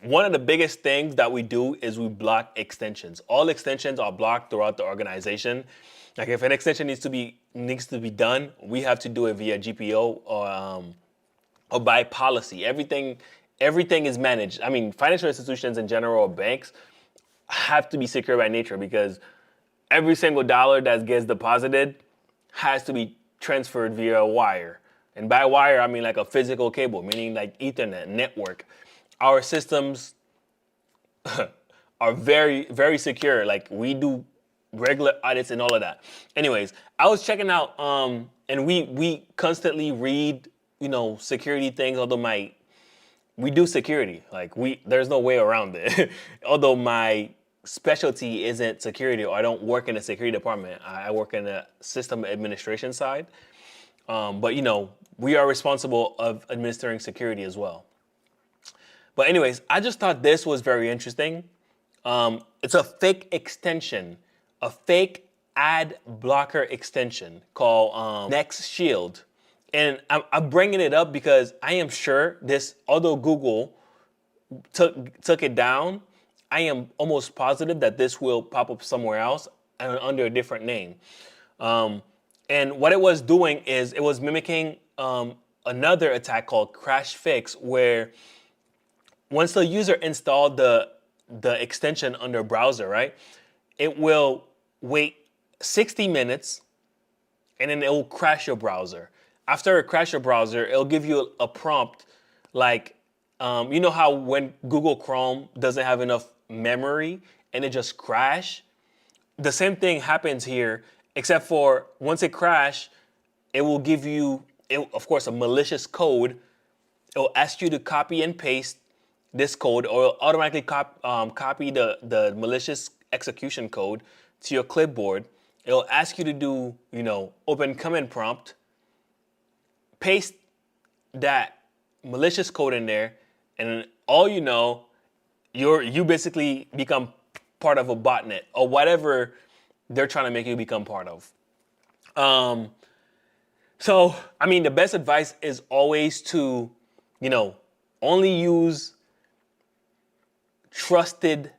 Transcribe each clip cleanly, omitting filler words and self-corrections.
one of the biggest things that we do is we block extensions. All extensions are blocked throughout the organization. Like if an extension needs to be done, we have to do it via GPO or by policy. Everything is managed. I mean, financial institutions in general or banks have to be secure by nature because every single dollar that gets deposited has to be transferred via a wire. And by wire, I mean like a physical cable, meaning like Ethernet network. Our systems are very, very secure. Like we do regular audits and all of that. Anyways, I was checking out, and we constantly read, security things. Although we do security, like there's no way around it. Although my specialty isn't security, or I don't work in a security department. I work in the system administration side. But we are responsible of administering security as well. But anyways, I just thought this was very interesting. It's a fake extension, a fake ad blocker extension called Next Shield. And I'm bringing it up because I am sure this, although Google took it down, I am almost positive that this will pop up somewhere else under a different name. And what it was doing is it was mimicking another attack called Crash Fix, where once the user installed the extension on their browser, right, it will wait 60 minutes and then it will crash your browser. After it crashes your browser, it'll give you a prompt like, you know how when Google Chrome doesn't have enough memory and it just crash? The same thing happens here, except for once it crashes, it will give you, of course, a malicious code. It will ask you to copy and paste this code, or it'll automatically copy the malicious execution code to your clipboard. It'll ask you to do, open command prompt, paste that malicious code in there, and all you basically become part of a botnet or whatever they're trying to make you become part of. So, I mean, the best advice is always to, only use trusted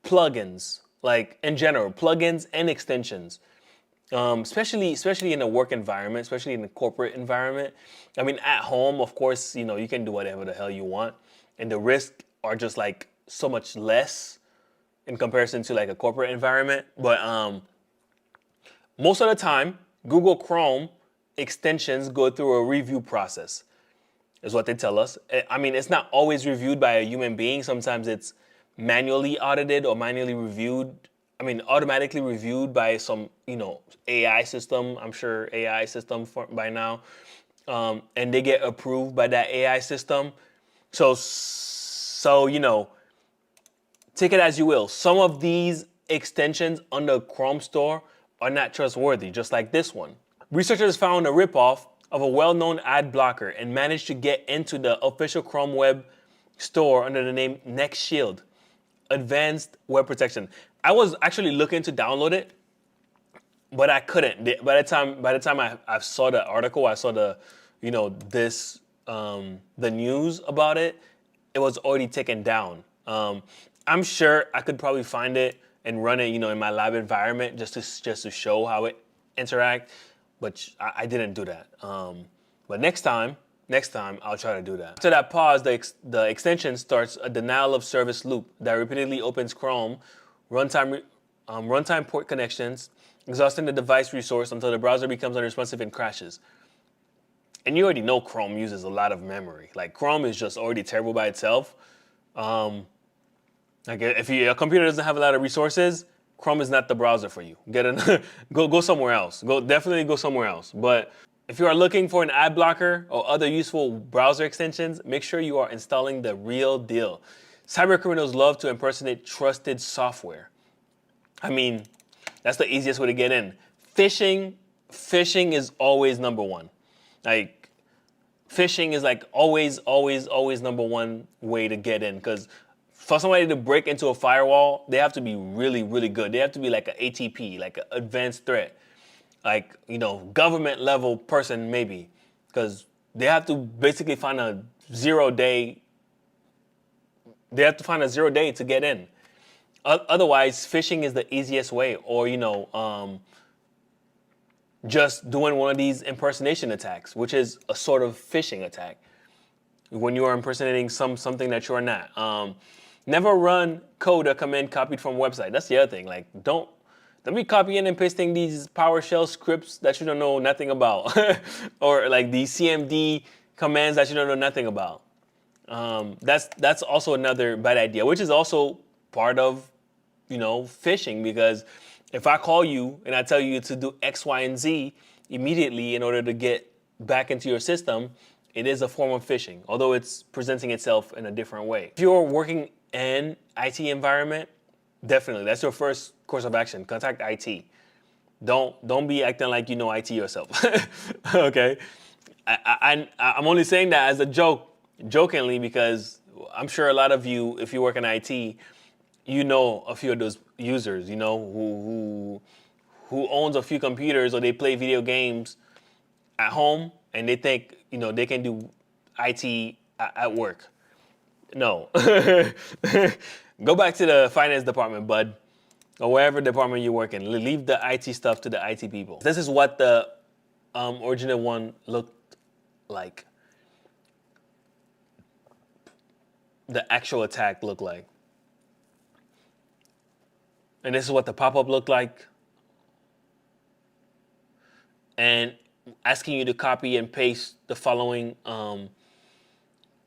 plugins, like in general, plugins and extensions. Especially in a work environment, especially in the corporate environment. I mean, at home, of course, you can do whatever the hell you want, and the risks are just like so much less in comparison to like a corporate environment. But most of the time, Google Chrome extensions go through a review process, is what they tell us. I mean, it's not always reviewed by a human being. Sometimes it's manually audited or manually reviewed. I mean, automatically reviewed by some, AI system. I'm sure AI system by now. And they get approved by that AI system. So, take it as you will. Some of these extensions on the Chrome store are not trustworthy, just like this one. Researchers found a ripoff of a well-known ad blocker and managed to get into the official Chrome web store under the name Next Shield, Advanced Web Protection. I was actually looking to download it, but I couldn't. By the time I saw the article, I saw the news about it, it was already taken down. I'm sure I could probably find it and run it, in my lab environment just to show how it interacts. But I didn't do that. But next time I'll try to do that. After that pause, the extension starts a denial of service loop that repeatedly opens Chrome runtime port connections, exhausting the device resource until the browser becomes unresponsive and crashes. And you already know Chrome uses a lot of memory. Like Chrome is just already terrible by itself. Like if your computer doesn't have a lot of resources, Chrome is not the browser for you. Go somewhere else. Definitely go somewhere else. But if you are looking for an ad blocker or other useful browser extensions, make sure you are installing the real deal. Cybercriminals love to impersonate trusted software. I mean, that's the easiest way to get in. Phishing is always number one. Like, phishing is like always number one way to get in. Because for somebody to break into a firewall, they have to be really, really good. They have to be like an ATP, like an advanced threat. Like, government level person maybe. Because they have to basically find a 0-day they have to find a 0 day to get in. Otherwise, phishing is the easiest way, or just doing one of these impersonation attacks, which is a sort of phishing attack when you are impersonating something that you're not. Never run code that come in copied from a website. That's the other thing. Like, don't be copying and pasting these PowerShell scripts that you don't know nothing about, or like these CMD commands that you don't know nothing about. That's also another bad idea, which is also part of phishing, because if I call you and I tell you to do X, Y, and Z immediately in order to get back into your system, it is a form of phishing, although it's presenting itself in a different way. If you're working in IT environment, definitely that's your first course of action. Contact IT. Don't be acting like you know IT yourself. Okay, I'm only saying that as a jokingly, because I'm sure a lot of you, if you work in IT, you know a few of those users, who owns a few computers, or they play video games at home and they think they can do IT at work. No. Go back to the finance department, bud, or wherever department you work in. Leave the IT stuff to the IT people. This is what the original one looked like. The actual attack looked like. And this is what the pop-up looked like. And asking you to copy and paste the following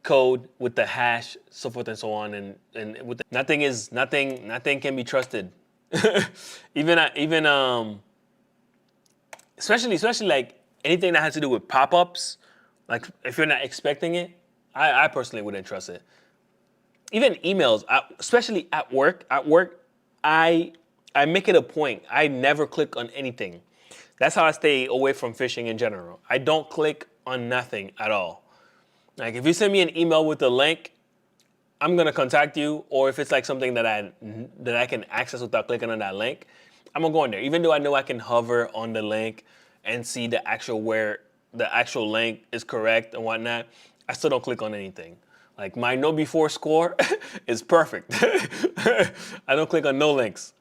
code with the hash, so forth and so on, and with nothing can be trusted. even especially like anything that has to do with pop-ups, like if you're not expecting it, I personally wouldn't trust it. Even emails, especially at work, I make it a point. I never click on anything. That's how I stay away from phishing in general. I don't click on nothing at all. Like if you send me an email with a link, I'm gonna contact you. Or if it's like something that I can access without clicking on that link, I'm gonna go in there. Even though I know I can hover on the link and see where the actual link is correct and whatnot, I still don't click on anything. Like my know before score is perfect. I don't click on no links.